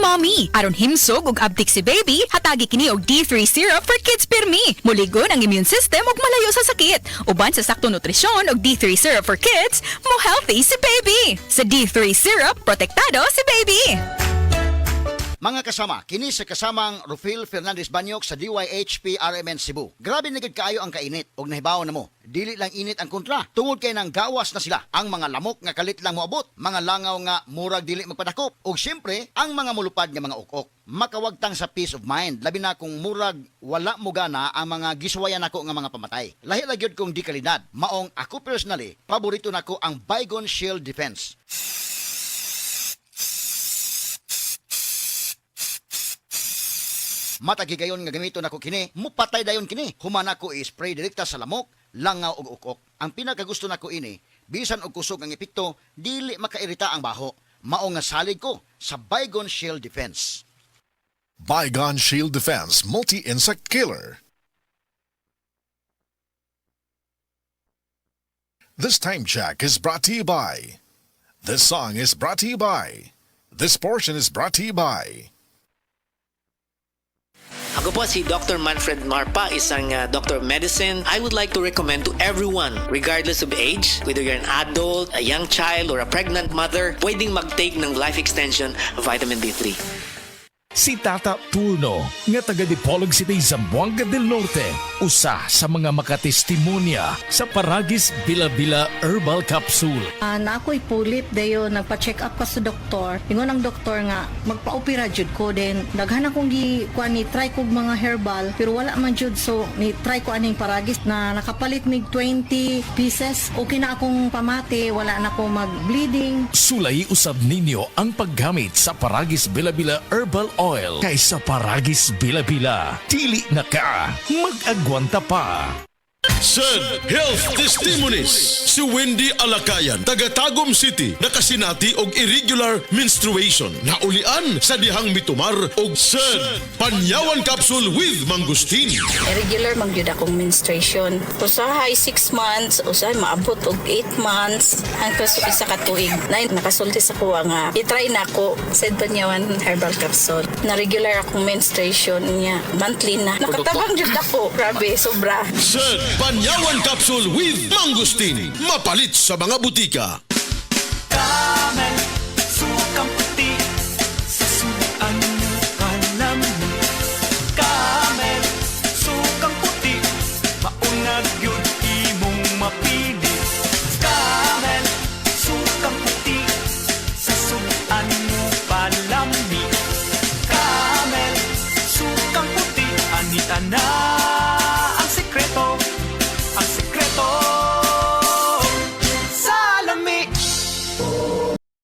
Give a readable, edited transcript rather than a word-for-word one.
mommy. Aron himsog ug abtik si baby, hatagi kini og D3 syrup for kids pirmi. Muligon ang immune system ug malayo sa sakit. Uban sa saktong nutrisyon og D3 syrup for kids, mo healthy si baby. Sa D3 syrup, protektado si baby. Mga kasama, kini sa kasamang Rufil Fernandez Banyok sa DYHP RMN Cebu. Grabe na gid kaayo ang kainit og nahibaw na mo. Dili lang init ang kontra, tungod kay nang gawas na sila. Ang mga lamok nga kalit lang moabot, mga langaw nga murag dili magpadakop, ug syempre ang mga mulupad nga mga ukok. Makawagtang sa peace of mind, labi na kung murag wala mo gana ang mga giswayan nako nga mga pamatay. Lahi lang gyud kong di kalidad. Maong ako personally, paborito nako ang Baygon Shield Defense. Matagigayon nga gamito nako kini, mupatay dayon kini. Humana ko i-spray direkta sa lamok, langaw ug ukok. Ang pinakagusto nako ini, bisan og kusog ang epekto, dili makairita ang baho. Mao nga salig ko sa Baygon Shield Defense. Baygon Shield Defense Multi-Insect Killer. This time check is brought to you by. This song is brought to you by. This portion is brought to you by. Ako po si Dr. Manfred Marpa, isang doctor of medicine. I would like to recommend to everyone, regardless of age, whether you're an adult, a young child, or a pregnant mother, pwedeng mag-take ng life extension vitamin D3. Si Tata Turno, nga taga Dipolog City, Zamboanga del Norte, usa sa mga makatestimonya sa Paragis Bila-Bila Herbal Capsule. Na ako'y pulit dayo, nagpa-check up pa sa doktor. Ingon ang doktor nga, magpa-opera jud ko din. Daghan akong ni try kog mga herbal, pero wala man jud, so ni try ko aning Paragis na nakapalit mig 20 pieces. Okay na akong pamati, wala na akong mag-bleeding. Sulay usab ninyo ang paggamit sa Paragis Bila-Bila Herbal Oil kaysa Paragis Bila-Bila. Dili na ka, mag-agwanta pa. Sad Health Testimonies. Si Wendy Alakayan, taga Tagum City, nakasinati og irregular menstruation. Naulian sa dihang mitumar og sad panyawan capsule with mangustin. Irregular man gyud akong menstruation. Usahay 6 months, usahay maabot og 8 months hangtod sa isa ka tuig. Nay nakasulti sa kuwa nga i-try nako sad panyawan herbal capsule. Na regular akong menstruation niya monthly na. Nakatabang jud ako. Grabe, sobra. Sad panyawan capsule with mangustin. Mapalit sa mga butika.